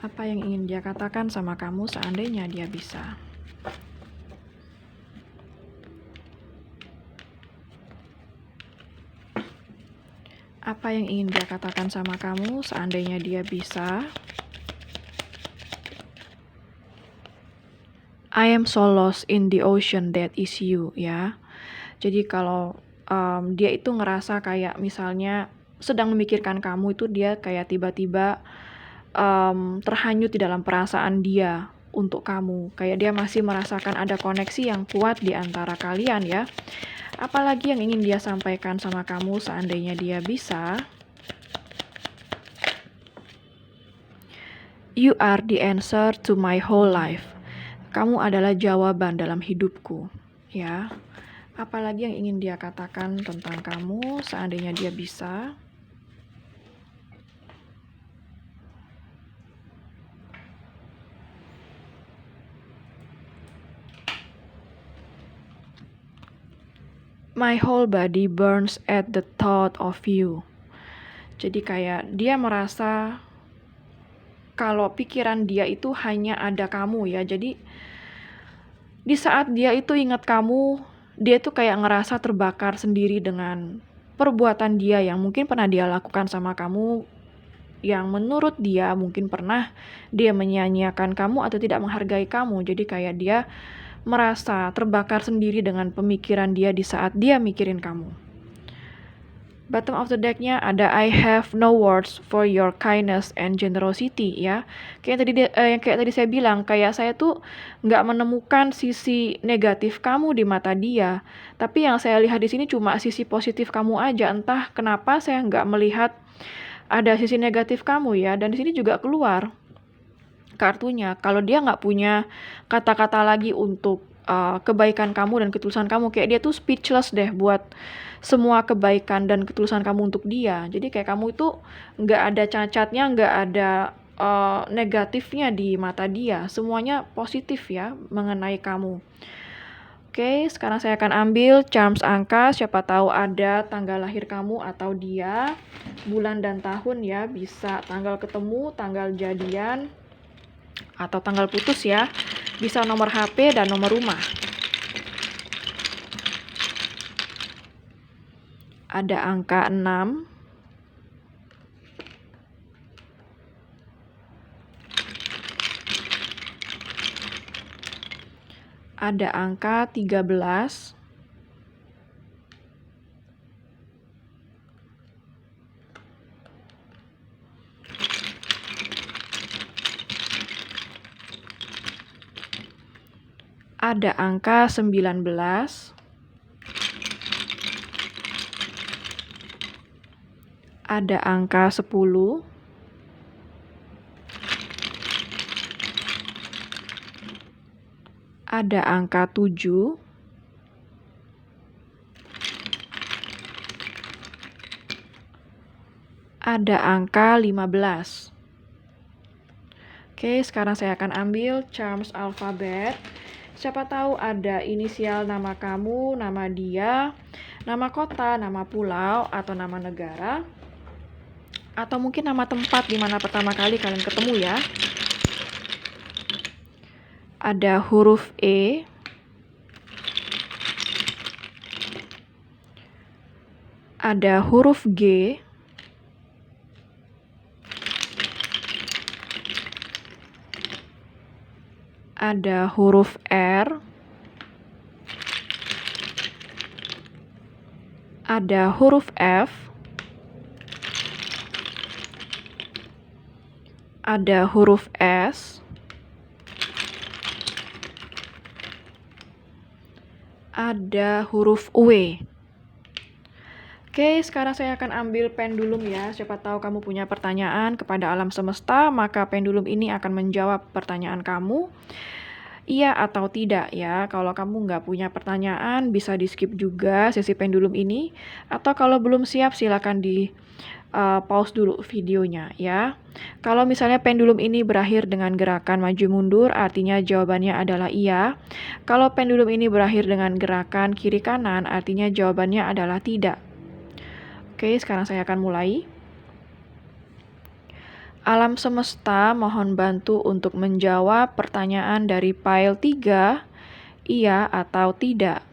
Apa yang ingin dia katakan sama kamu seandainya dia bisa? Apa yang ingin dia katakan sama kamu seandainya dia bisa? I am so lost in the ocean that is you ya. Jadi kalau dia itu ngerasa kayak misalnya sedang memikirkan kamu itu dia kayak tiba-tiba terhanyut di dalam perasaan dia untuk kamu. Kayak dia masih merasakan ada koneksi yang kuat di antara kalian ya. Apalagi yang ingin dia sampaikan sama kamu seandainya dia bisa? You are the answer to my whole life. Kamu adalah jawaban dalam hidupku, ya. Apalagi yang ingin dia katakan tentang kamu seandainya dia bisa? My whole body burns at the thought of you. Jadi kayak dia merasa kalau pikiran dia itu hanya ada kamu ya. Jadi di saat dia itu ingat kamu, dia tuh kayak ngerasa terbakar sendiri dengan perbuatan dia yang mungkin pernah dia lakukan sama kamu, yang menurut dia mungkin pernah dia menyia-nyiakan kamu atau tidak menghargai kamu. Jadi kayak dia merasa terbakar sendiri dengan pemikiran dia di saat dia mikirin kamu. Bottom of the deck-nya ada I have no words for your kindness and generosity ya. Kayak tadi saya bilang, kayak saya tuh nggak menemukan sisi negatif kamu di mata dia. Tapi yang saya lihat di sini cuma sisi positif kamu aja. Entah kenapa saya nggak melihat ada sisi negatif kamu ya. Dan di sini juga keluar kartunya. Kalau dia nggak punya kata-kata lagi untuk kebaikan kamu dan ketulusan kamu, kayak dia tuh speechless deh buat semua kebaikan dan ketulusan kamu untuk dia. Jadi kayak kamu itu nggak ada cacatnya, nggak ada negatifnya di mata dia. Semuanya positif ya mengenai kamu. Oke, sekarang saya akan ambil charms angka. Siapa tahu ada tanggal lahir kamu atau dia, bulan dan tahun ya. Bisa tanggal ketemu, tanggal jadian, atau tanggal putus ya. Bisa nomor HP dan nomor rumah. Ada angka 6. Ada angka 13. Ada angka 19. Ada angka 10. Ada angka 7. Ada angka 15. Oke, sekarang saya akan ambil charms alfabet. Siapa tahu ada inisial nama kamu, nama dia, nama kota, nama pulau, atau nama negara, atau mungkin nama tempat di mana pertama kali kalian ketemu ya. Ada huruf E, ada huruf G, ada huruf R, ada huruf F, ada huruf S, ada huruf W. Oke, sekarang saya akan ambil pendulum ya. Siapa tahu kamu punya pertanyaan kepada alam semesta, maka pendulum ini akan menjawab pertanyaan kamu. Iya atau tidak ya. Kalau kamu nggak punya pertanyaan, bisa di-skip juga sesi pendulum ini. Atau kalau belum siap, silakan di pause dulu videonya ya. Kalau misalnya pendulum ini berakhir dengan gerakan maju mundur, artinya jawabannya adalah iya. Kalau pendulum ini berakhir dengan gerakan kiri kanan, artinya jawabannya adalah tidak. Oke, sekarang saya akan mulai. Alam semesta mohon bantu untuk menjawab pertanyaan dari file 3, iya atau tidak.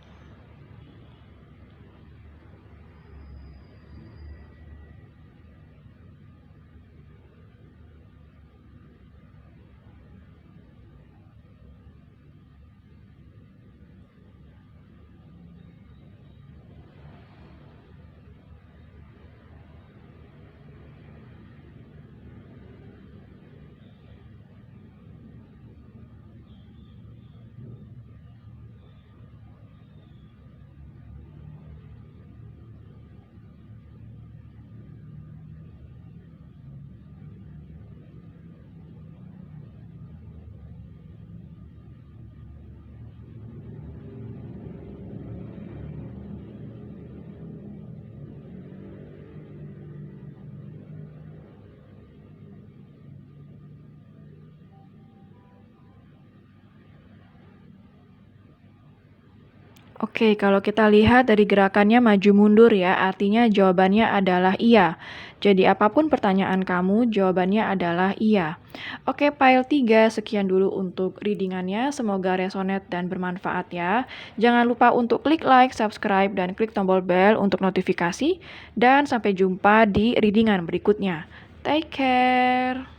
Oke, kalau kita lihat dari gerakannya maju mundur ya, artinya jawabannya adalah iya. Jadi apapun pertanyaan kamu, jawabannya adalah iya. Oke, file 3 sekian dulu untuk readingannya. Semoga resonate dan bermanfaat ya. Jangan lupa untuk klik like, subscribe, dan klik tombol bell untuk notifikasi. Dan sampai jumpa di readingan berikutnya. Take care!